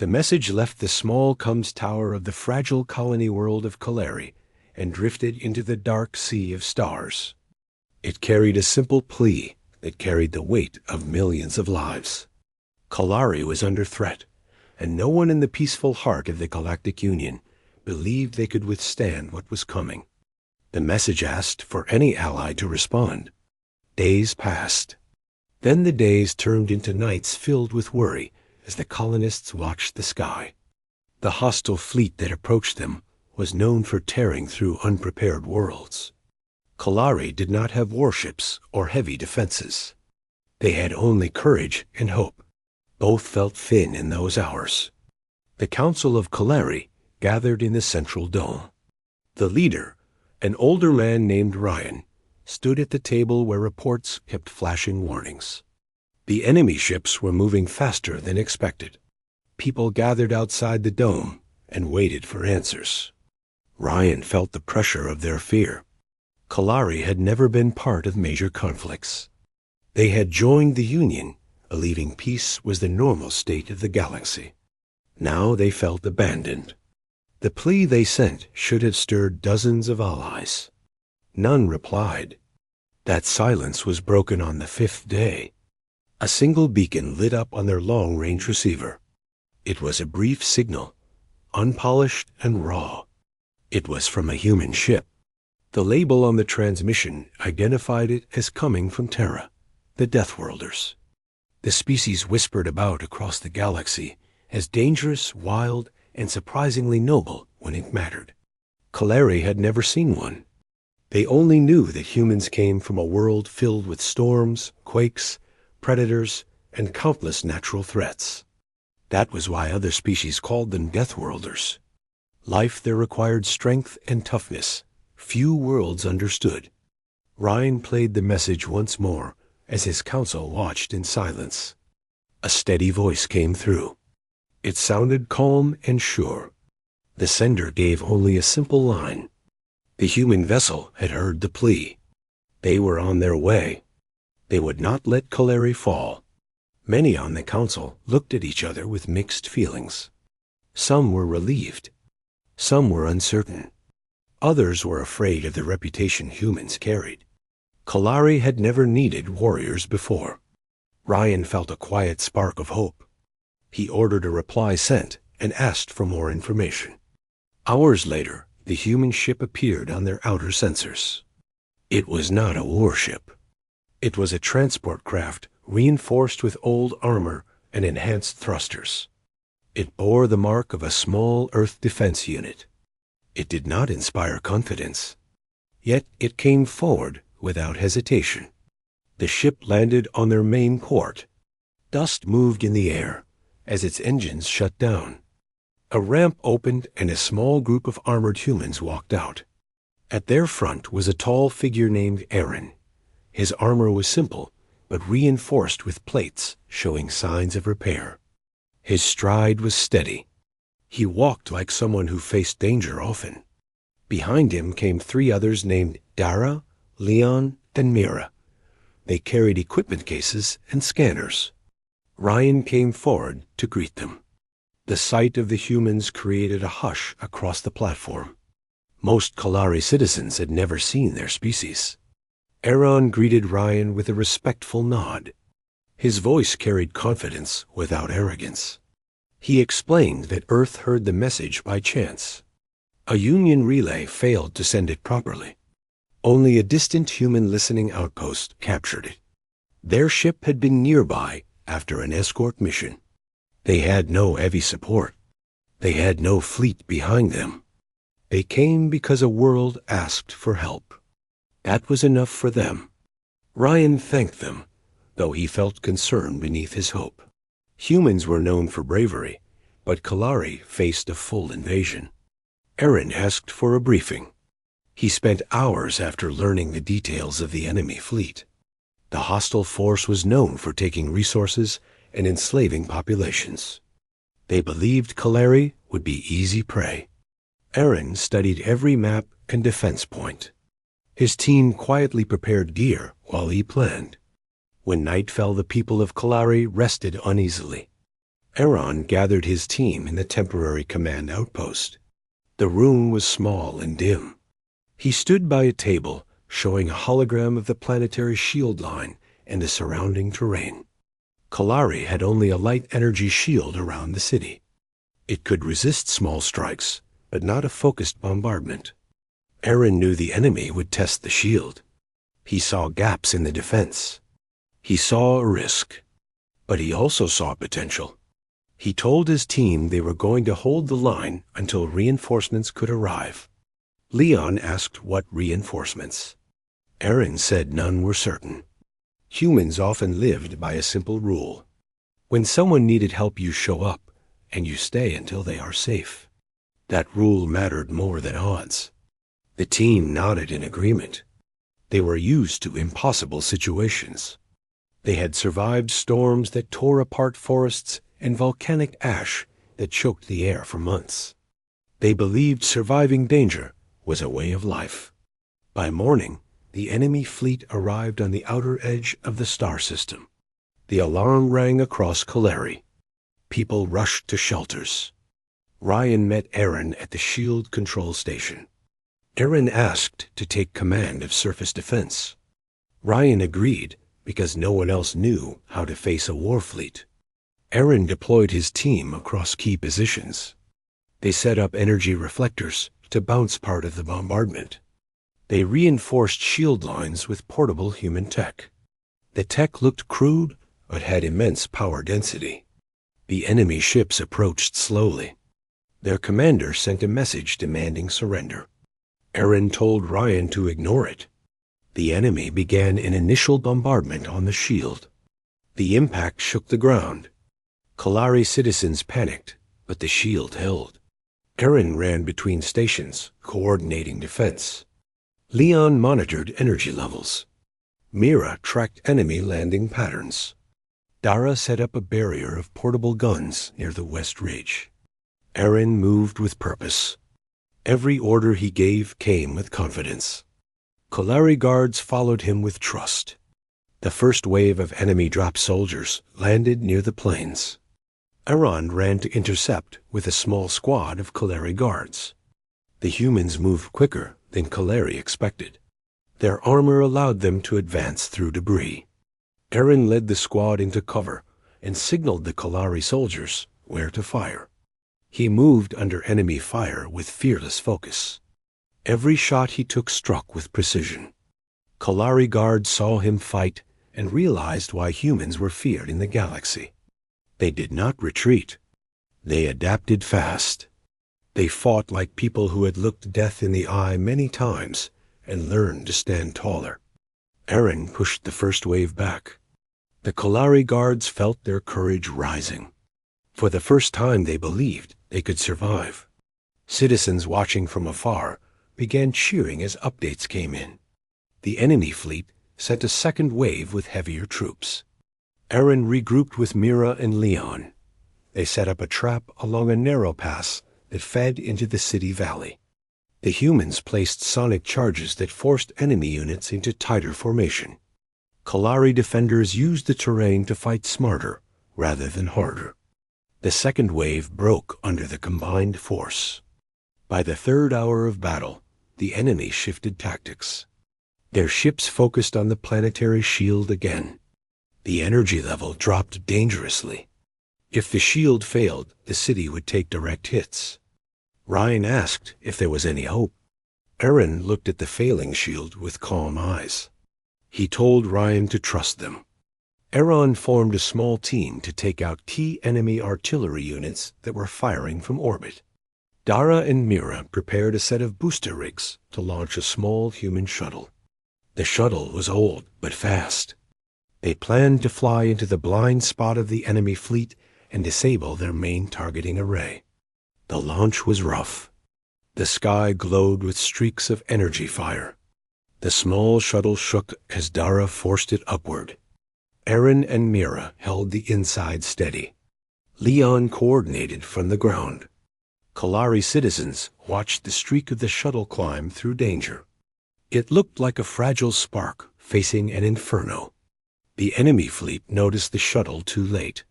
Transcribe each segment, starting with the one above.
The message left the small Cums tower of the fragile colony world of Kalari and drifted into the dark sea of stars. It carried a simple plea that carried the weight of millions of lives. Kalari was under threat, and no one in the peaceful heart of the Galactic Union believed they could withstand what was coming. The message asked for any ally to respond. Days passed. Then the days turned into nights filled with worry as the colonists watched the sky. The hostile fleet that approached them was known for tearing through unprepared worlds. Kalari did not have warships or heavy defenses. They had only courage and hope. Both felt thin in those hours. The Council of Kalari gathered in the central dome. The leader, an older man named Ryan, stood at the table where reports kept flashing warnings. The enemy ships were moving faster than expected. People gathered outside the dome and waited for answers. Ryan felt the pressure of their fear. Kalari had never been part of major conflicts. They had joined the Union, believing peace was the normal state of the galaxy. Now they felt abandoned. The plea they sent should have stirred dozens of allies. None replied. That silence was broken on the 5th day. A single beacon lit up on their long-range receiver. It was a brief signal, unpolished and raw. It was from a human ship. The label on the transmission identified it as coming from Terra, the Deathworlders. The species whispered about across the galaxy as dangerous, wild, and surprisingly noble when it mattered. Kalari had never seen one. They only knew that humans came from a world filled with storms, quakes, predators, and countless natural threats. That was why other species called them Deathworlders. Life there required strength and toughness. Few worlds understood. Ryan played the message once more as his council watched in silence. A steady voice came through. It sounded calm and sure. The sender gave only a simple line. The human vessel had heard the plea. They were on their way. They would not let Kalari fall. Many on the council looked at each other with mixed feelings. Some were relieved. Some were uncertain. Others were afraid of the reputation humans carried. Kalari had never needed warriors before. Ryan felt a quiet spark of hope. He ordered a reply sent and asked for more information. Hours later, the human ship appeared on their outer sensors. It was not a warship. It was a transport craft reinforced with old armor and enhanced thrusters. It bore the mark of a small Earth defense unit. It did not inspire confidence. Yet it came forward without hesitation. The ship landed on their main port. Dust moved in the air as its engines shut down. A ramp opened and a small group of armored humans walked out. At their front was a tall figure named Aaron. His armor was simple, but reinforced with plates showing signs of repair. His stride was steady. He walked like someone who faced danger often. Behind him came 3 others named Dara, Leon, and Mira. They carried equipment cases and scanners. Ryan came forward to greet them. The sight of the humans created a hush across the platform. Most Kalari citizens had never seen their species. Aaron greeted Ryan with a respectful nod. His voice carried confidence without arrogance. He explained that Earth heard the message by chance. A Union relay failed to send it properly. Only a distant human listening outpost captured it. Their ship had been nearby after an escort mission. They had no heavy support. They had no fleet behind them. They came because a world asked for help. That was enough for them. Ryan thanked them, though he felt concern beneath his hope. Humans were known for bravery, but Kalari faced a full invasion. Aaron asked for a briefing. He spent hours after learning the details of the enemy fleet. The hostile force was known for taking resources and enslaving populations. They believed Kalari would be easy prey. Aaron studied every map and defense point. His team quietly prepared gear while he planned. When night fell, the people of Kalari rested uneasily. Aaron gathered his team in the temporary command outpost. The room was small and dim. He stood by a table, showing a hologram of the planetary shield line and the surrounding terrain. Kalari had only a light energy shield around the city. It could resist small strikes, but not a focused bombardment. Aaron knew the enemy would test the shield. He saw gaps in the defense. He saw a risk, but he also saw potential. He told his team they were going to hold the line until reinforcements could arrive. Leon asked what reinforcements. Aaron said none were certain. Humans often lived by a simple rule. When someone needed help, you show up, and you stay until they are safe. That rule mattered more than odds. The team nodded in agreement. They were used to impossible situations. They had survived storms that tore apart forests and volcanic ash that choked the air for months. They believed surviving danger was a way of life. By morning, the enemy fleet arrived on the outer edge of the star system. The alarm rang across Kaleri. People rushed to shelters. Ryan met Aaron at the shield control station. Aaron asked to take command of surface defense. Ryan agreed because no one else knew how to face a war fleet. Aaron deployed his team across key positions. They set up energy reflectors to bounce part of the bombardment. They reinforced shield lines with portable human tech. The tech looked crude, but had immense power density. The enemy ships approached slowly. Their commander sent a message demanding surrender. Aaron told Ryan to ignore it. The enemy began an initial bombardment on the shield. The impact shook the ground. Kalari citizens panicked, but the shield held. Aaron ran between stations, coordinating defense. Leon monitored energy levels. Mira tracked enemy landing patterns. Dara set up a barrier of portable guns near the West Ridge. Aaron moved with purpose. Every order he gave came with confidence. Kalari guards followed him with trust. The first wave of enemy drop soldiers landed near the plains. Aaron ran to intercept with a small squad of Kalari guards. The humans moved quicker than Kalari expected. Their armor allowed them to advance through debris. Aaron led the squad into cover and signaled the Kalari soldiers where to fire. He moved under enemy fire with fearless focus. Every shot he took struck with precision. Kalari guards saw him fight and realized why humans were feared in the galaxy. They did not retreat. They adapted fast. They fought like people who had looked death in the eye many times and learned to stand taller. Aaron pushed the first wave back. The Kalari guards felt their courage rising. For the first time they believed they could survive. Citizens watching from afar began cheering as updates came in. The enemy fleet sent a second wave with heavier troops. Aaron regrouped with Mira and Leon. They set up a trap along a narrow pass that fed into the city valley. The humans placed sonic charges that forced enemy units into tighter formation. Kalari defenders used the terrain to fight smarter rather than harder. The second wave broke under the combined force. By the third hour of battle, the enemy shifted tactics. Their ships focused on the planetary shield again. The energy level dropped dangerously. If the shield failed, the city would take direct hits. Ryan asked if there was any hope. Aaron looked at the failing shield with calm eyes. He told Ryan to trust them. Aaron formed a small team to take out key enemy artillery units that were firing from orbit. Dara and Mira prepared a set of booster rigs to launch a small human shuttle. The shuttle was old but fast. They planned to fly into the blind spot of the enemy fleet and disable their main targeting array. The launch was rough. The sky glowed with streaks of energy fire. The small shuttle shook as Dara forced it upward. Aaron and Mira held the inside steady. Leon coordinated from the ground. Kalari citizens watched the streak of the shuttle climb through danger. It looked like a fragile spark facing an inferno. The enemy fleet noticed the shuttle too late.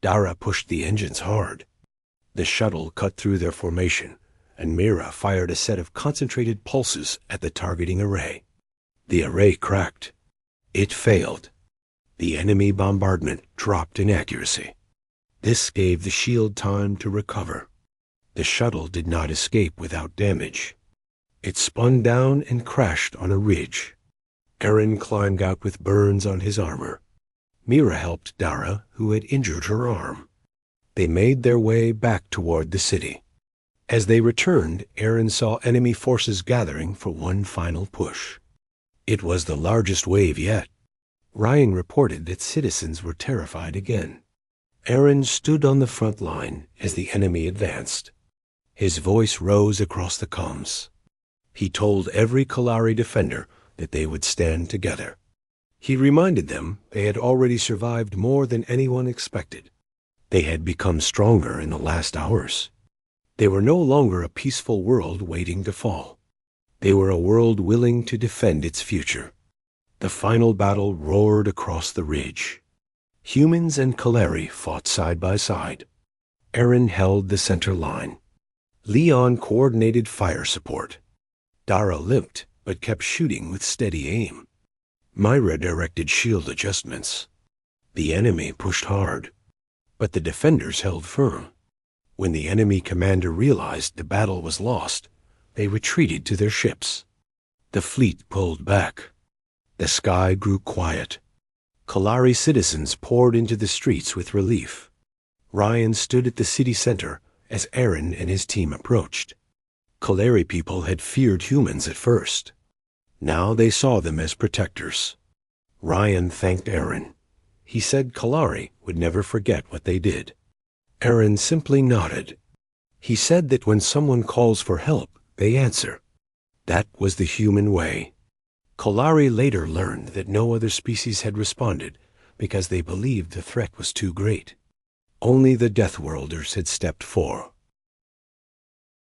Dara pushed the engines hard. The shuttle cut through their formation, and Mira fired a set of concentrated pulses at the targeting array. The array cracked. It failed. The enemy bombardment dropped in accuracy. This gave the shield time to recover. The shuttle did not escape without damage. It spun down and crashed on a ridge. Eren climbed out with burns on his armor. Mira helped Dara, who had injured her arm. They made their way back toward the city. As they returned, Eren saw enemy forces gathering for one final push. It was the largest wave yet. Ryan reported that citizens were terrified again. Eren stood on the front line as the enemy advanced. His voice rose across the comms. He told every Kalari defender that they would stand together. He reminded them they had already survived more than anyone expected. They had become stronger in the last hours. They were no longer a peaceful world waiting to fall. They were a world willing to defend its future. The final battle roared across the ridge. Humans and Kalari fought side by side. Eren held the center line. Leon coordinated fire support. Dara limped, but kept shooting with steady aim. Myra directed shield adjustments. The enemy pushed hard, but the defenders held firm. When the enemy commander realized the battle was lost, they retreated to their ships. The fleet pulled back. The sky grew quiet. Kalari citizens poured into the streets with relief. Ryan stood at the city center as Eren and his team approached. Kalari people had feared humans at first. Now they saw them as protectors. Ryan thanked Eren. He said Kalari would never forget what they did. Eren simply nodded. He said that when someone calls for help, they answer. That was the human way. Kalari later learned that no other species had responded because they believed the threat was too great. Only the Deathworlders had stepped forward.